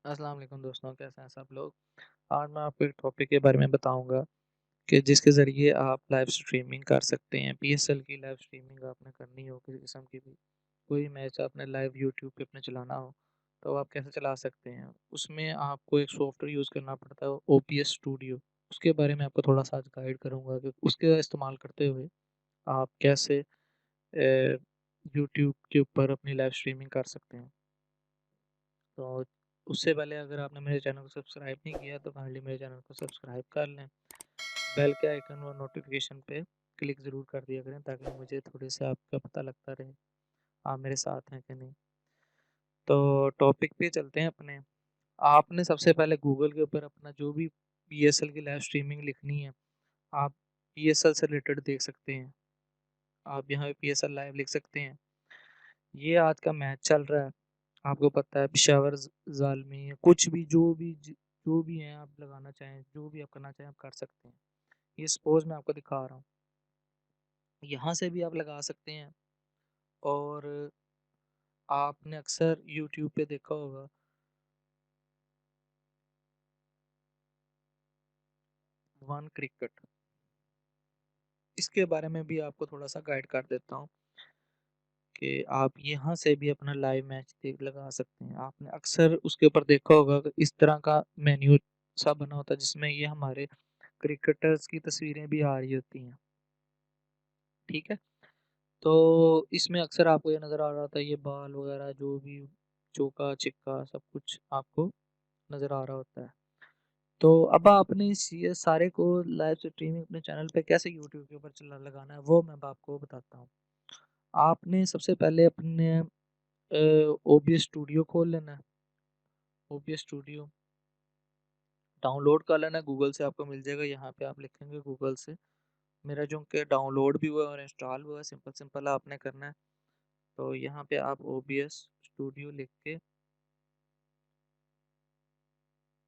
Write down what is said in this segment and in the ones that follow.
अस्सलाम वालेकुम दोस्तों, कैसे हैं सब लोग। आज मैं आपको एक टॉपिक के बारे में बताऊंगा कि जिसके ज़रिए आप लाइव स्ट्रीमिंग कर सकते हैं। पीएसएल की लाइव स्ट्रीमिंग आपने करनी हो, किसी किस्म की भी कोई मैच आपने लाइव यूट्यूब पे अपने चलाना हो, तो आप कैसे चला सकते हैं। उसमें आपको एक सॉफ्टवेयर यूज़ करना पड़ता है, ओपीएस स्टूडियो। उसके बारे में आपको थोड़ा सा आज गाइड करूँगा कि उसके इस्तेमाल करते हुए आप कैसे यूट्यूब के ऊपर अपनी लाइव स्ट्रीमिंग कर सकते हैं। तो उससे पहले अगर आपने मेरे चैनल को सब्सक्राइब नहीं किया तो काइंडली मेरे चैनल को सब्सक्राइब कर लें। बेल के आइकन और नोटिफिकेशन पे क्लिक ज़रूर कर दिया करें ताकि मुझे थोड़े से आपका पता लगता रहे आप मेरे साथ हैं कि नहीं। तो टॉपिक पे चलते हैं अपने। आपने सबसे पहले गूगल के ऊपर अपना जो भी पीएसएल की लाइव स्ट्रीमिंग लिखनी है, आप पीएसएल से रिलेटेड देख सकते हैं। आप यहाँ पे पीएसएल लाइव लिख सकते हैं। ये आज का मैच चल रहा है, आपको पता है पेशावर ज़ालमी कुछ भी जो भी हैं आप लगाना चाहें, जो भी आप करना चाहें आप कर सकते हैं। ये सपोज़ मैं आपको दिखा रहा हूँ, यहाँ से भी आप लगा सकते हैं। और आपने अक्सर यूट्यूब पे देखा होगा वन क्रिकेट, इसके बारे में भी आपको थोड़ा सा गाइड कर देता हूँ कि आप यहाँ से भी अपना लाइव मैच देख लगा सकते हैं। आपने अक्सर उसके ऊपर देखा होगा कि इस तरह का मेन्यू सा बना होता है जिसमें ये हमारे क्रिकेटर्स की तस्वीरें भी आ रही होती हैं, ठीक है। तो इसमें अक्सर आपको ये नज़र आ रहा होता है, ये बॉल वगैरह जो भी चौका छिक्का सब कुछ आपको नज़र आ रहा होता है। तो अब आपने ये सारे को लाइव स्ट्रीमिंग अपने चैनल पे कैसे यूट्यूब के ऊपर चला लगाना है वो मैं अब आपको बताता हूँ। आपने सबसे पहले अपने ओबीएस स्टूडियो खोल लेना है। ओबीएस स्टूडियो डाउनलोड कर लेना है, गूगल से आपको मिल जाएगा। यहाँ पे आप लिखेंगे गूगल से, मेरा जो कि डाउनलोड भी हुआ है और इंस्टॉल हुआ है, सिंपल सिंपल आपने करना है। तो यहाँ पे आप ओबीएस स्टूडियो लिख के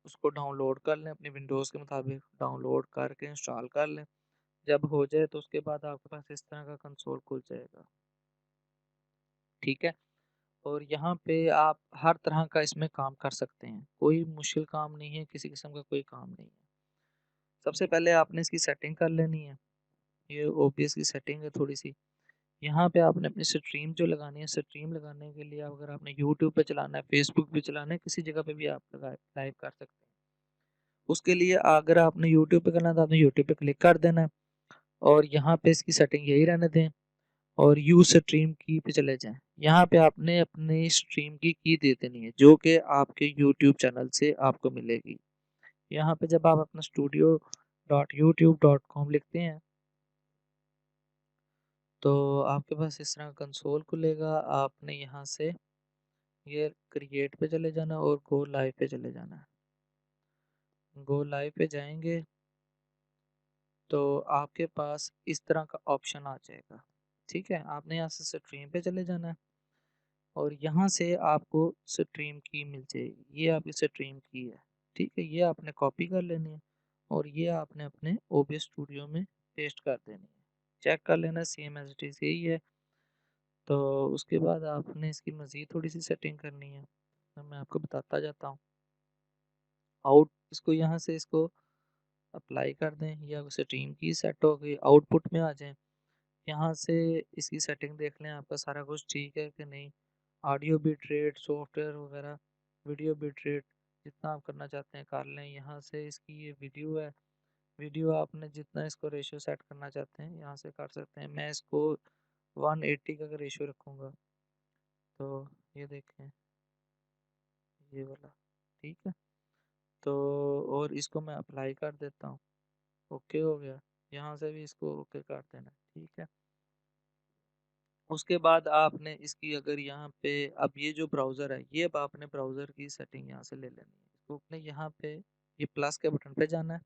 उसको डाउनलोड कर लें, अपनी विंडोज़ के मुताबिक डाउनलोड करके इंस्टॉल कर लें। जब हो जाए तो उसके बाद आपके पास इस तरह का कंसोल खुल जाएगा, ठीक है। और यहाँ पे आप हर तरह का इसमें काम कर सकते हैं, कोई मुश्किल काम नहीं है, किसी किस्म का कोई काम नहीं है। सबसे पहले आपने इसकी सेटिंग कर लेनी है। ये ओबीएस की सेटिंग है थोड़ी सी। यहाँ पे आपने अपनी स्ट्रीम जो लगानी है, स्ट्रीम लगाने के लिए अगर आपने यूट्यूब पे चलाना है, फेसबुक पे चलाना है, किसी जगह पे भी आप लाइव कर सकते हैं। उसके लिए अगर आपने यूट्यूब पे करना है तो आपने यूट्यूब पे क्लिक कर देना है और यहाँ पे इसकी सेटिंग यही रहने दें और यूज स्ट्रीम की पे चले जाएं। यहाँ पे आपने अपनी स्ट्रीम की दे देनी है जो कि आपके यूट्यूब चैनल से आपको मिलेगी। यहाँ पे जब आप अपना studio.youtube.com लिखते हैं तो आपके पास इस तरह का कंसोल खुलेगा। आपने यहाँ से ये क्रिएट पे चले जाना और गो लाइव पे चले जाना है। गो लाइव पे जाएंगे तो आपके पास इस तरह का ऑप्शन आ जाएगा, ठीक है। आपने यहाँ से स्ट्रीम पे चले जाना है और यहाँ से आपको स्ट्रीम की मिल जाएगी, ये आपकी स्ट्रीम की है, ठीक है। ये आपने कॉपी कर लेनी है और ये आपने अपने ओबीएस स्टूडियो में पेस्ट कर देनी है। चेक कर लेना सेम एज इट इज़ यही है। तो उसके बाद आपने इसकी मज़ीद थोड़ी सी सेटिंग करनी है, तो मैं आपको बताता जाता हूँ। आउट इसको यहाँ से इसको अप्लाई कर दें या स्ट्रीम की सेट हो गई, आउटपुट में आ जाएं। यहाँ से इसकी सेटिंग देख लें आपका सारा कुछ ठीक है कि नहीं। ऑडियो बिट रेट, सॉफ्टवेयर वगैरह, वीडियो बिट रेट जितना आप करना चाहते हैं कर लें। यहाँ से इसकी ये वीडियो है, वीडियो आपने जितना इसको रेशियो सेट करना चाहते हैं यहाँ से कर सकते हैं। मैं इसको 180 का रेशियो रखूँगा, तो ये देखें ये वाला, ठीक है। तो और इसको मैं अप्लाई कर देता हूँ, ओके हो गया। यहाँ से भी इसको ओके कर देना, ठीक है। उसके बाद आपने इसकी अगर यहाँ पे अब ये जो ब्राउज़र है ये अब आपने ब्राउज़र की सेटिंग यहाँ से ले लेनी है। इसको अपने यहाँ पे ये प्लस के बटन पे जाना है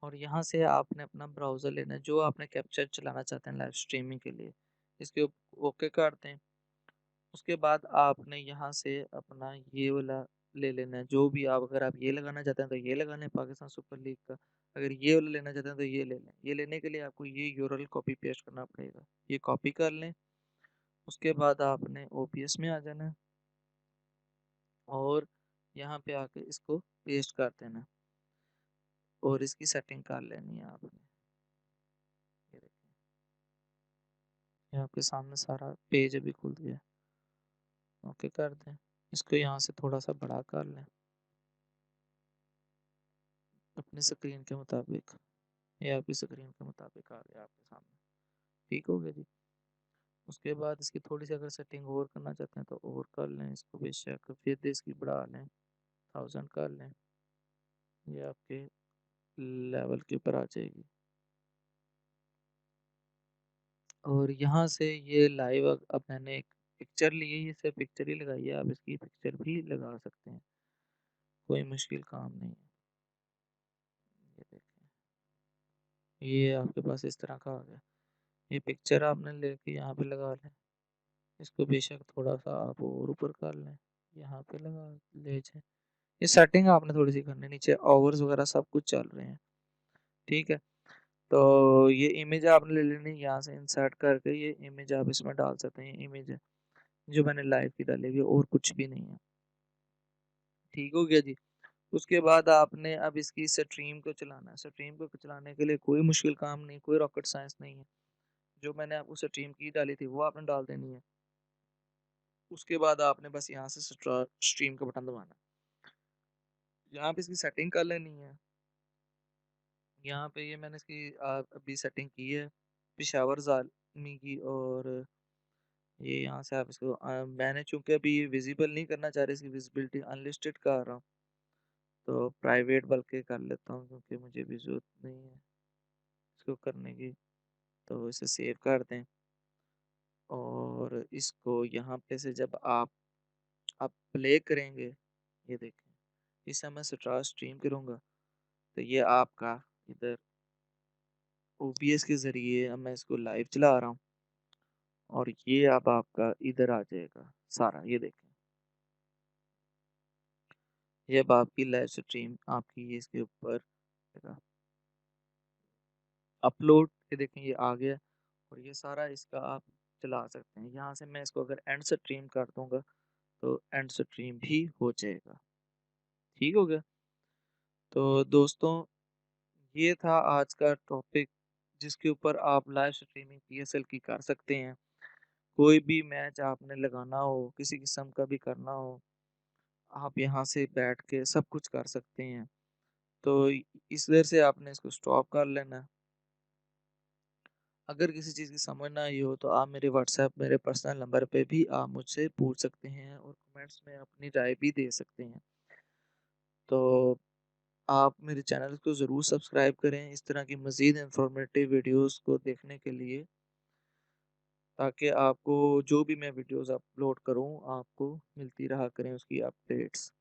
और यहाँ से आपने अपना ब्राउज़र लेना है जो आपने कैप्चर चलाना चाहते हैं लाइव स्ट्रीमिंग के लिए। इसके ओके कर दें। उसके बाद आपने यहाँ से अपना ये वाला ले लेना है, जो भी आप अगर आप ये लगाना चाहते हैं तो ये लगाना है पाकिस्तान सुपर लीग का। अगर ये वाला लेना चाहते हैं तो ये ले लें। ये लेने के लिए आपको ये यूआरएल कॉपी पेस्ट करना पड़ेगा, ये कॉपी कर लें। उसके बाद आपने ओपीएस में आ जाना है और यहाँ पे आके इसको पेस्ट कर देना और इसकी सेटिंग कर लेनी है आपने। ये देखिए, ये आपके सामने सारा पेज अभी खुल गया। ओके कर दें, इसको यहाँ से थोड़ा सा बड़ा कर लें अपनी स्क्रीन के मुताबिक। ये आपकी स्क्रीन के मुताबिक आ गया आपके सामने। ठीक हो गया जी। उसके बाद इसकी थोड़ी सी अगर सेटिंग और करना चाहते हैं तो और कर लें इसको बेशक, फिर इसकी बढ़ा लें, 1000 कर लें, ये आपके लेवल के ऊपर आ जाएगी। और यहाँ से ये लाइव अब मैंने एक पिक्चर ली है, ये सिर्फ पिक्चर ही लगाई है, आप इसकी पिक्चर भी लगा सकते हैं, कोई मुश्किल काम नहीं है। ये देखें, ये आपके पास इस तरह का आ गया। ये पिक्चर आपने लेके यहाँ पे लगा लें, इसको बेशक थोड़ा सा आप और ऊपर कर लें, यहाँ पे लगा ले जाए। ये सेटिंग आपने थोड़ी सी करनी, नीचे आवर्स वगैरह सब कुछ चल रहे हैं। ठीक है, तो ये इमेज आपने ले लेनी, यहाँ से इंसर्ट करके ये इमेज आप इसमें डाल सकते हैं। ये इमेज है जो मैंने लाइव की डाली हुई, और कुछ भी नहीं है। ठीक हो गया जी। उसके बाद आपने अब इसकी स्ट्रीम को चलाना है। स्ट्रीम को चलाने के लिए कोई मुश्किल काम नहीं, कोई रॉकेट साइंस नहीं है। जो मैंने आपको स्ट्रीम की डाली थी वो आपने डाल देनी है। उसके बाद आपने बस यहाँ से स्ट्रीम का बटन दबाना है, यहाँ पे इसकी सेटिंग कर लेनी है। यहाँ पे ये मैंने इसकी अभी सेटिंग की है पेशावर ज़ालमी की, और ये यहाँ से आप इसको मैंने चूंकि अभी ये विजिबल नहीं करना चाह रही, इसकी विजिबिलिटी अनलिस्टेड कर रहा हूँ, तो प्राइवेट बल्कि कर लेता हूँ क्योंकि मुझे भी जरूरत नहीं है इसको करने की। तो इसे सेव कर दें और इसको यहाँ पे से जब आप प्ले करेंगे, ये देखें, इस समय स्टार स्ट्रीम करूँगा तो ये आपका इधर ओबीएस के ज़रिए अब मैं इसको लाइव चला रहा हूँ और ये अब आपका इधर आ जाएगा सारा। ये देखें, ये अब आपकी लाइव स्ट्रीम आपकी ये इसके ऊपर अपलोड, ये देखें ये आ गया और ये सारा इसका आप चला सकते हैं। यहाँ से मैं इसको अगर एंड स्ट्रीम कर दूंगा तो एंड स्ट्रीम भी हो जाएगा। ठीक हो गया। तो दोस्तों, ये था आज का टॉपिक जिसके ऊपर आप लाइव स्ट्रीमिंग पीएसएल की कर सकते हैं। कोई भी मैच आपने लगाना हो, किसी किस्म का भी करना हो, आप यहाँ से बैठ के सब कुछ कर सकते हैं। तो इस वजह से आपने इसको स्टॉप कर लेना। अगर किसी चीज़ की समझ ना आई हो तो आप मेरे व्हाट्सएप, मेरे पर्सनल नंबर पे भी आप मुझसे पूछ सकते हैं और कमेंट्स में अपनी राय भी दे सकते हैं। तो आप मेरे चैनल को ज़रूर सब्सक्राइब करें इस तरह की मज़ीद इंफॉर्मेटिव वीडियोस को देखने के लिए, ताकि आपको जो भी मैं वीडियोस अपलोड करूं आपको मिलती रहा करें उसकी अपडेट्स।